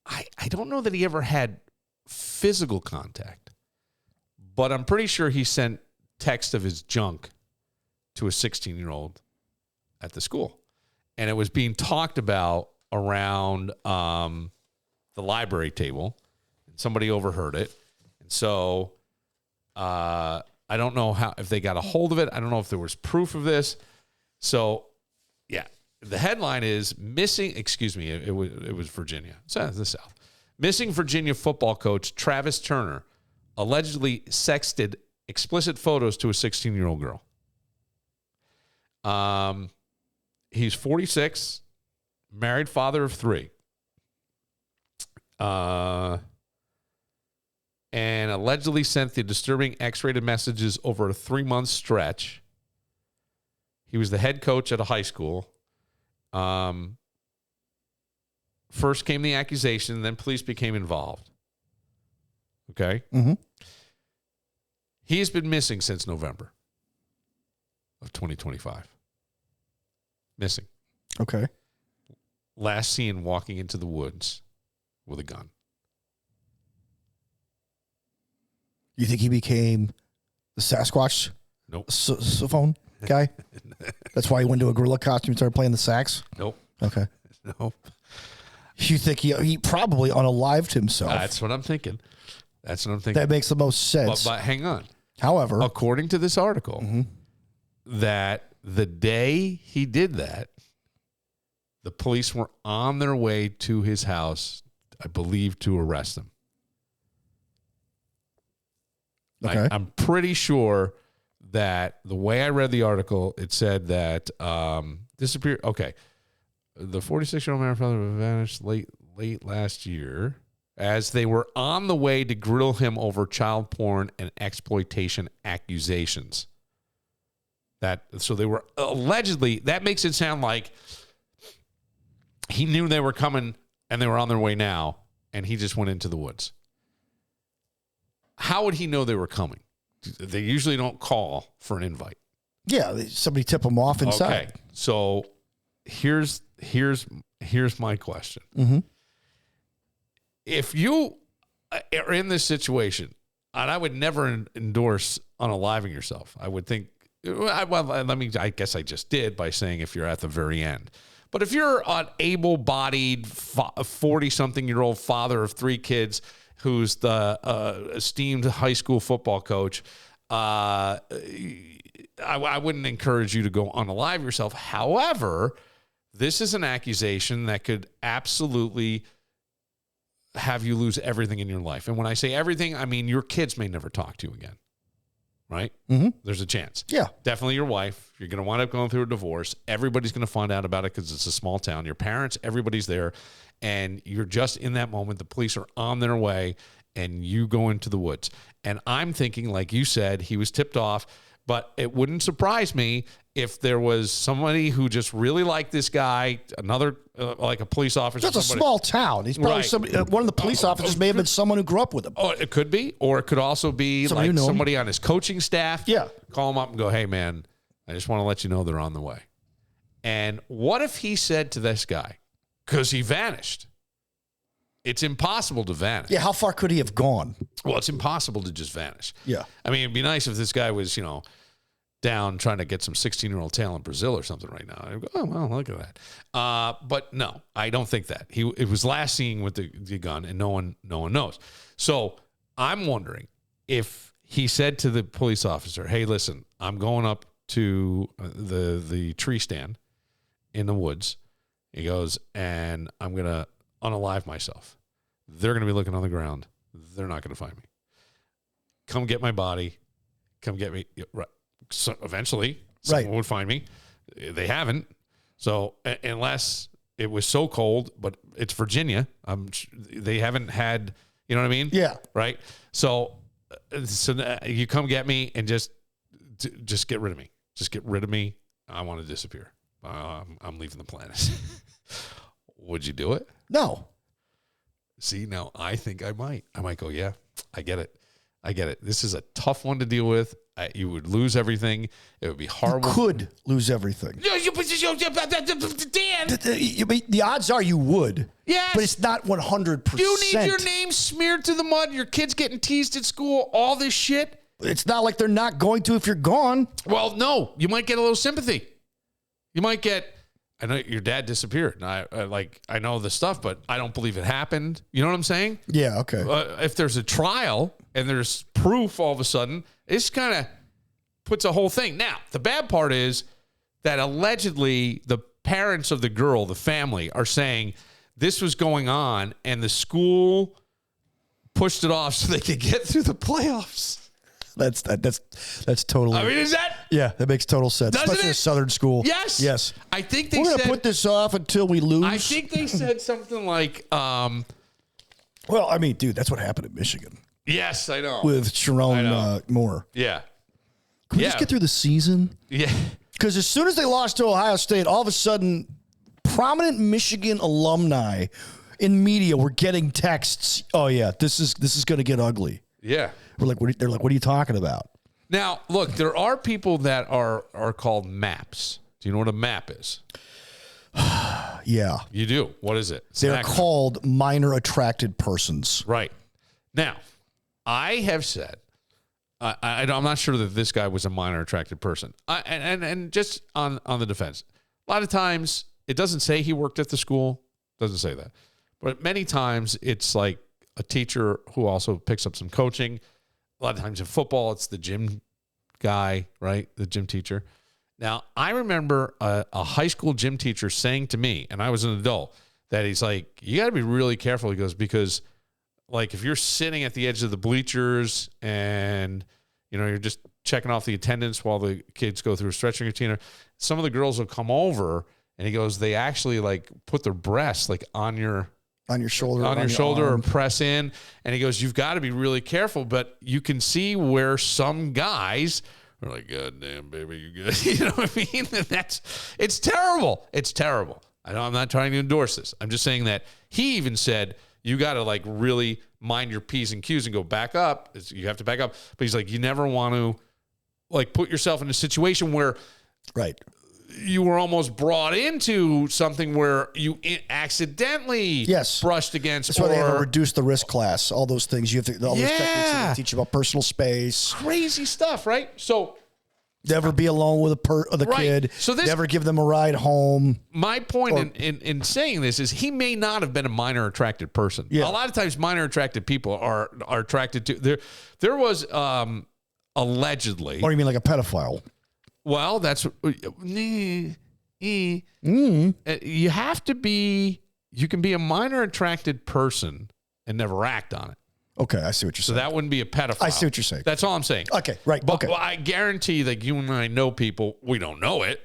I don't know that he ever had physical contact, but I'm pretty sure he sent text of his junk to a 16-year-old at the school. And it was being talked about around the library table. And somebody overheard it. And so I don't know if they got a hold of it. I don't know if there was proof of this. So, yeah, the headline is missing. Excuse me, it was Virginia. It's the South. Missing Virginia football coach Travis Turner allegedly sexted explicit photos to a 16-year-old girl. He's 46, married, father of 3, and allegedly sent the disturbing X-rated messages over a 3-month stretch. He was the head coach at a high school. First came the accusation, then police became involved. Okay? Mm-hmm. He's been missing since November of 2025. Missing. Okay. Last seen walking into the woods with a gun. You think he became the Sasquatch? Nope. Phone guy? That's why he went to a gorilla costume and started playing the sax? Nope. Okay. Nope. You think he probably unalived himself? That's what I'm thinking. That makes the most sense. But hang on. However, according to this article, that the day he did that, the police were on their way to his house, I believe, to arrest him. Okay. I'm pretty sure that the way I read the article, it said that disappeared. Okay. The 46-year-old man father vanished late last year as they were on the way to grill him over child porn and exploitation accusations. So they were allegedly, that makes it sound like he knew they were coming and they were on their way now, and he just went into the woods. How would he know they were coming? They usually don't call for an invite. Yeah, somebody tip them off inside. Okay, so here's my question. Mm-hmm. If you are in this situation, and I would never endorse unaliving yourself. I would think, I guess I just did by saying if you're at the very end. But if you're an able-bodied 40-something-year-old father of 3 kids who's the esteemed high school football coach, I wouldn't encourage you to go unalive yourself. However, this is an accusation that could absolutely have you lose everything in your life. And when I say everything, I mean your kids may never talk to you again, right? Mm-hmm. There's a chance. Yeah. Definitely your wife. You're going to wind up going through a divorce. Everybody's going to find out about it because it's a small town. Your parents, everybody's there. And you're just in that moment. The police are on their way, and you go into the woods. And I'm thinking, like you said, he was tipped off. But it wouldn't surprise me if there was somebody who just really liked this guy, another, like a police officer. It's a small town. He's probably somebody, one of the police officers may have been someone who grew up with him. Oh, it could be. Or it could also be somebody on his coaching staff. Yeah. Call him up and go, hey, man, I just want to let you know they're on the way. And what if he said to this guy, because he vanished. It's impossible to vanish. Yeah, how far could he have gone? Well, it's impossible to just vanish. Yeah. I mean, it'd be nice if this guy was, down trying to get some 16-year-old tail in Brazil or something right now. I'd go, oh, well, look at that. But no, I don't think that. It was last seen with the gun, and no one knows. So I'm wondering if he said to the police officer, hey, listen, I'm going up to the tree stand in the woods. He goes, and I'm going to unalive myself. They're going to be looking on the ground. They're not going to find me. Come get my body. Come get me. Right. So eventually, someone would find me. They haven't. So unless it was so cold, but it's Virginia. They haven't had, you know what I mean? Yeah. Right. So you come get me and just get rid of me. Just get rid of me. I want to disappear. I'm leaving the planet. Would you do it? No. See, now I think I might. I might go, yeah, I get it. This is a tough one to deal with. You would lose everything. It would be horrible. You could lose everything. Dan! The odds are you would. Yes. But it's not 100%. You need your name smeared to the mud. Your kid's getting teased at school. All this shit. It's not like they're not going to if you're gone. Well, no. You might get a little sympathy. You might get... I know your dad disappeared. And I know the stuff, but I don't believe it happened. You know what I'm saying? Yeah, okay. If there's a trial and there's proof all of a sudden, it's kind of puts a whole thing. Now, the bad part is that allegedly the parents of the girl, the family, are saying this was going on and the school pushed it off so they could get through the playoffs. That's totally. I mean, is that? Yeah, that makes total sense. Doesn't especially it? a Southern school. Yes. I think we're going to put this off until we lose. I think they said something like, well, I mean, dude, that's what happened in Michigan. Yes, I know. With Sharon Moore. Yeah. Can we just get through the season? Yeah. Because as soon as they lost to Ohio State, all of a sudden, prominent Michigan alumni in media were getting texts. Oh yeah, this is going to get ugly. Yeah. They're like, what are you talking about? Now, look, there are people that are called MAPs. Do you know what a MAP is? Yeah. You do. What is it? They're called minor attracted persons. Right. Now, I have said, I'm not sure that this guy was a minor attracted person. And just on the defense, a lot of times it doesn't say he worked at the school. Doesn't say that. But many times it's like a teacher who also picks up some coaching. A lot of times in football, it's the gym guy, right? The gym teacher. Now, I remember a high school gym teacher saying to me, and I was an adult, that he's like, you got to be really careful. He goes, because like if you're sitting at the edge of the bleachers and, you know, you're just checking off the attendance while the kids go through a stretching routine, some of the girls will come over, and he goes, they actually like put their breasts like on your shoulder, or press in. And he goes, you've got to be really careful, but you can see where some guys are like, God damn, baby, you good. You know what I mean? It's terrible. It's terrible. I'm not trying to endorse this. I'm just saying that he even said, you got to like really mind your P's and Q's and go back up. You have to back up. But he's like, you never want to like put yourself in a situation where you were almost brought into something where you accidentally brushed against. That's why they have to reduce the risk class. All those things you have to. All those techniques they teach you about personal space. Crazy stuff, right? So never be alone with a kid. So never give them a ride home. My point in saying this is he may not have been a minor attracted person. Yeah. A lot of times, minor attracted people are attracted to. There was allegedly. Or you mean like a pedophile? Well, that's you have to be. You can be a minor attracted person and never act on it. Okay, I see what you're saying. So that wouldn't be a pedophile. I see what you're saying. That's all I'm saying. Okay, right. But I guarantee that you and I know people. We don't know it,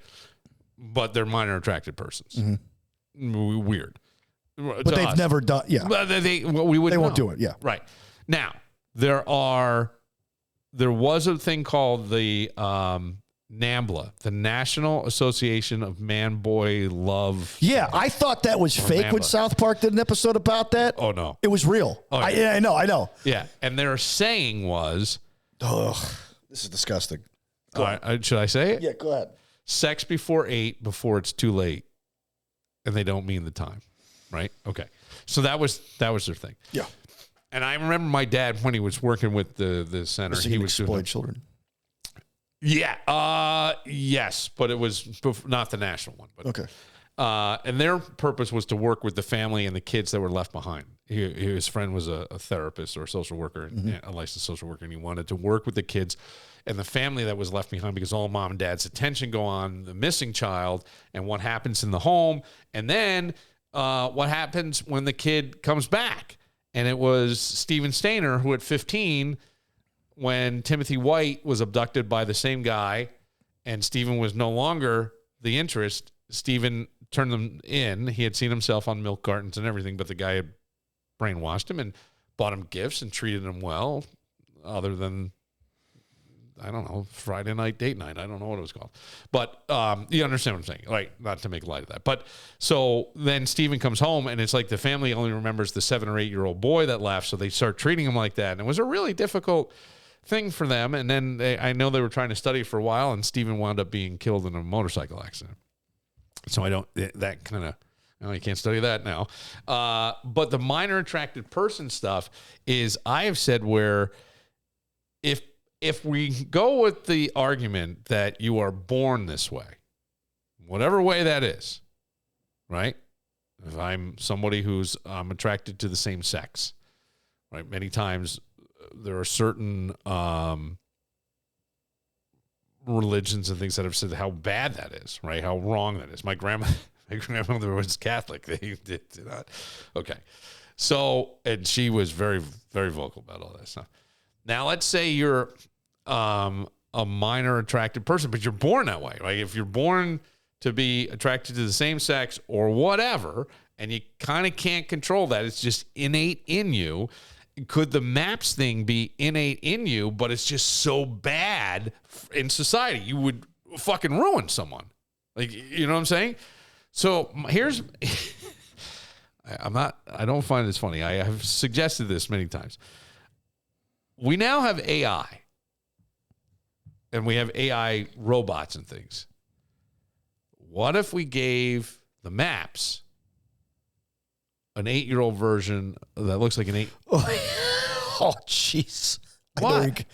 but they're minor attracted persons. Mm-hmm. Weird. But they've never done. Yeah. But they won't do it. Yeah. Right. Now there was a thing called the NAMBLA, the National Association of Man-Boy Love. Yeah, I thought that was fake NAMBLA. When South Park did an episode about that. Oh, no. It was real. Oh, yeah. I know. Yeah, and their saying was... Ugh, this is disgusting. Should I say it? Yeah, go ahead. Sex before 8, before it's too late. And they don't mean the time, right? Okay. So that was their thing. Yeah. And I remember my dad, when he was working with the center, he was exploit children. Yeah. Yes, but it was not the national one. But, okay. And their purpose was to work with the family and the kids that were left behind. His friend was a therapist or a social worker, a licensed social worker, and he wanted to work with the kids and the family that was left behind because all mom and dad's attention go on the missing child and what happens in the home, and then what happens when the kid comes back. And it was Steven Stainer who at 15, when Timothy White was abducted by the same guy and Steven was no longer the interest, Steven turned them in. He had seen himself on milk cartons and everything, but the guy had brainwashed him and bought him gifts and treated him well, other than, I don't know, Friday night, date night. I don't know what it was called. But you understand what I'm saying. Like, not to make light of that. But so then Steven comes home, and it's like the family only remembers the 7 or 8 year old boy that left, so they start treating him like that. And it was a really difficult thing for them. And then I know they were trying to study for a while, and Steven wound up being killed in a motorcycle accident. So that kind of, you can't study that now. But the minor attracted person stuff is, I have said, where if we go with the argument that you are born this way, whatever way that is, right? If I'm somebody I'm attracted to the same sex, right? Many times there are certain religions and things that have said how bad that is, right? How wrong that is. My grandmother was Catholic. They did not. Okay. So, and she was very, very vocal about all that stuff. Now, let's say you're a minor attracted person, but you're born that way, right? If you're born to be attracted to the same sex or whatever, and you kind of can't control that, it's just innate in you. Could the MAPS thing be innate in you, but it's just so bad in society? You would fucking ruin someone. Like, you know what I'm saying? So here's, I don't find this funny. I have suggested this many times. We now have AI, and we have AI robots and things. What if we gave the MAPS an 8-year-old version that looks like an 8? Oh, jeez. What?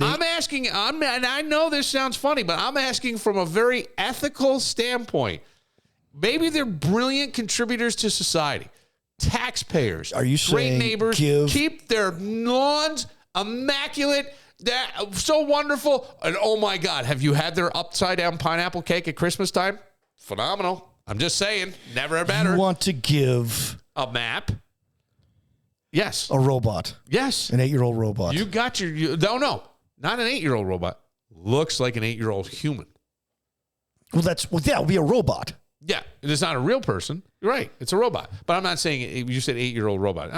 I'm asking, and I know this sounds funny, but I'm asking from a very ethical standpoint. Maybe they're brilliant contributors to society. Taxpayers. Are you saying great neighbors, keep their lawns immaculate, so wonderful. And oh my God, have you had their upside down pineapple cake at Christmas time? Phenomenal. I'm just saying, never better. You want to give a map? Yes. A robot. Yes. An 8-year-old robot. You got no, not an 8-year-old robot. Looks like an 8-year-old human. Well, it would be a robot. Yeah, it's not a real person. You're right. It's a robot. But I'm not saying you said 8-year-old robot.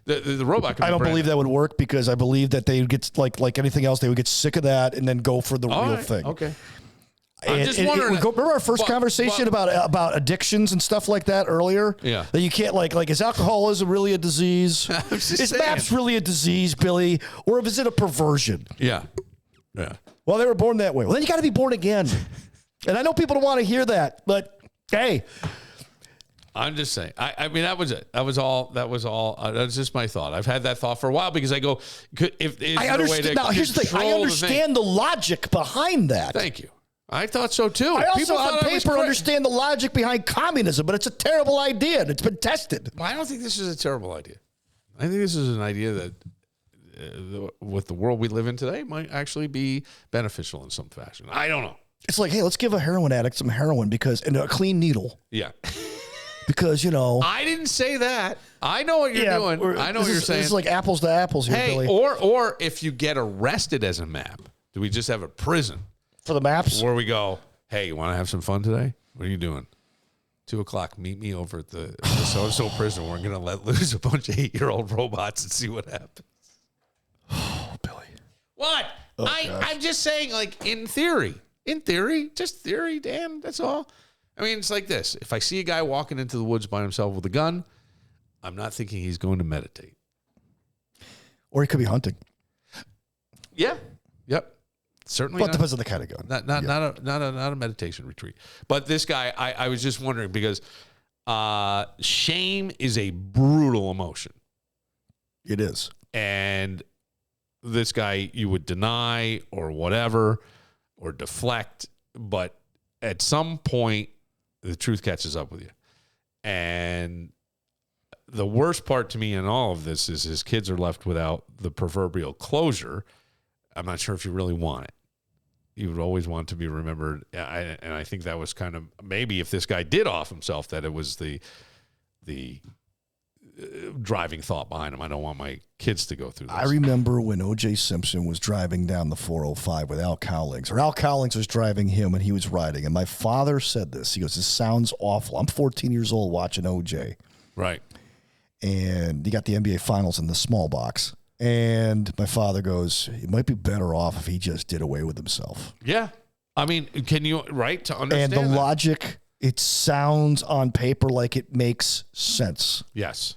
The robot. Could be I don't believe that would work because I believe that they would get like anything else. They would get sick of that and then go for the real thing. Okay. I'm just wondering. Remember our first conversation about addictions and stuff like that earlier? Yeah. That you can't like is alcoholism really a disease? Is MAPS really a disease, Billy? Or is it a perversion? Yeah. Yeah. Well, they were born that way. Well, then you got to be born again. And I know people don't want to hear that, but hey. I'm just saying. I mean, that was it. That was all. That's just my thought. I've had that thought for a while because I go, I understand. Now, here's the thing. I understand the logic behind that. Thank you. I thought so too. I also, on paper, understand the logic behind communism, but it's a terrible idea, and it's been tested. Well, I don't think this is a terrible idea. I think this is an idea that, with the world we live in today, might actually be beneficial in some fashion. I don't know. It's like, hey, let's give a heroin addict some heroin and a clean needle. Yeah. Because, I didn't say that. I know what you're doing. I know what you're saying. It's like apples to apples here, Billy. Or if you get arrested as a MAP, do we just have a prison? For the MAPS? Where we go, hey, you want to have some fun today? What are you doing? 2:00, meet me over at the so-and-so prison. We're going to let loose a bunch of 8-year-old robots and see what happens. Oh, Billy. What? Oh, I'm just saying, like, in theory, just theory, Dan, that's all. I mean, it's like this. If I see a guy walking into the woods by himself with a gun, I'm not thinking he's going to meditate. Or he could be hunting. Yeah. Yep. Certainly. But depends on the kind of gun. Not a meditation retreat. But this guy, I was just wondering because shame is a brutal emotion. It is. And this guy, you would deny or whatever or deflect, but at some point, the truth catches up with you. And the worst part to me in all of this is his kids are left without the proverbial closure. I'm not sure if you really want it. You would always want to be remembered. And I think that was kind of maybe if this guy did off himself, that it was the driving thought behind him. I don't want my kids to go through this. I remember when O.J. Simpson was driving down the 405 with Al Cowlings, or Al Cowlings was driving him and he was riding. And my father said this. He goes, this sounds awful. I'm 14 years old watching O.J. Right. And he got the NBA Finals in the small box. And my father goes, it might be better off if he just did away with himself. Yeah. I mean, can you, right, to understand and the logic, it sounds on paper like it makes sense. Yes.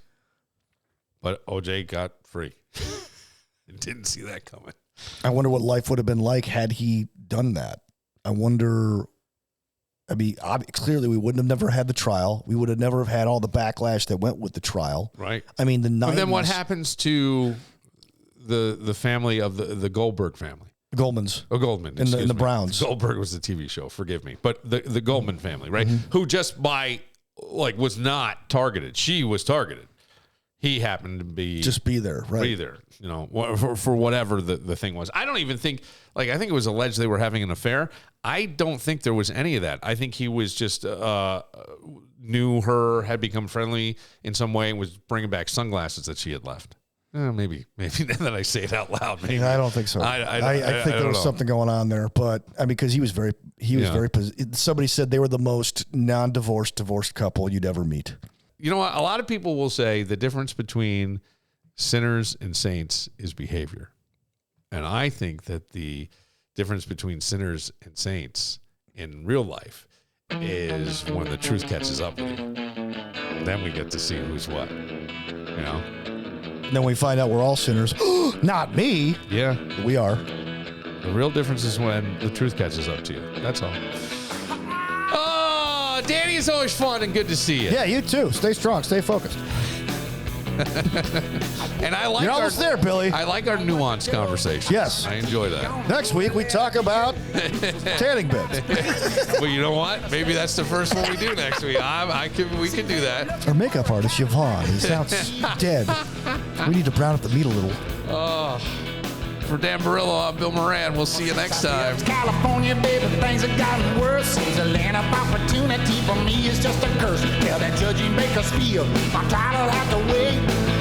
But OJ got free. Didn't see that coming. I wonder what life would have been like had he done that. I wonder, I mean, clearly we wouldn't have never had the trial. We would have never have had all the backlash that went with the trial. Right. I mean, the 90s. And then what happens to the family of the Goldberg family? The Goldmans. Oh, Goldman. In the Browns. Goldberg was the TV show. Forgive me. But the Goldman family, right? Mm-hmm. Who just was not targeted. She was targeted. He happened to be there, right? Be there, for whatever the thing was. I don't even think, I think it was alleged they were having an affair. I don't think there was any of that. I think he was just knew her, had become friendly in some way, and was bringing back sunglasses that she had left. Maybe now that I say it out loud, maybe. I don't think so. I think there was something going on there, but I mean, because he was very. Somebody said they were the most divorced couple you'd ever meet. You know what? A lot of people will say the difference between sinners and saints is behavior. And I think that the difference between sinners and saints in real life is when the truth catches up with you. Then we get to see who's what. And then we find out we're all sinners. Not me. Yeah. We are. The real difference is when the truth catches up to you. That's all. Danny, it's always fun and good to see you. Yeah, you too. Stay strong. Stay focused. And I like You're almost there, Billy. I like our nuanced conversation. Yes. I enjoy that. Next week, we talk about tanning beds. Well, you know what? Maybe that's the first one we do next week. We can do that. Our makeup artist, Yvonne, he sounds dead. We need to brown up the meat a little. Oh. For Dan Barillo, I'm Bill Moran. We'll see you next time. California, baby, things have gotten worse. Seems a land of opportunity for me is just a curse. Tell that judge in Bakersfield, my title had to wait.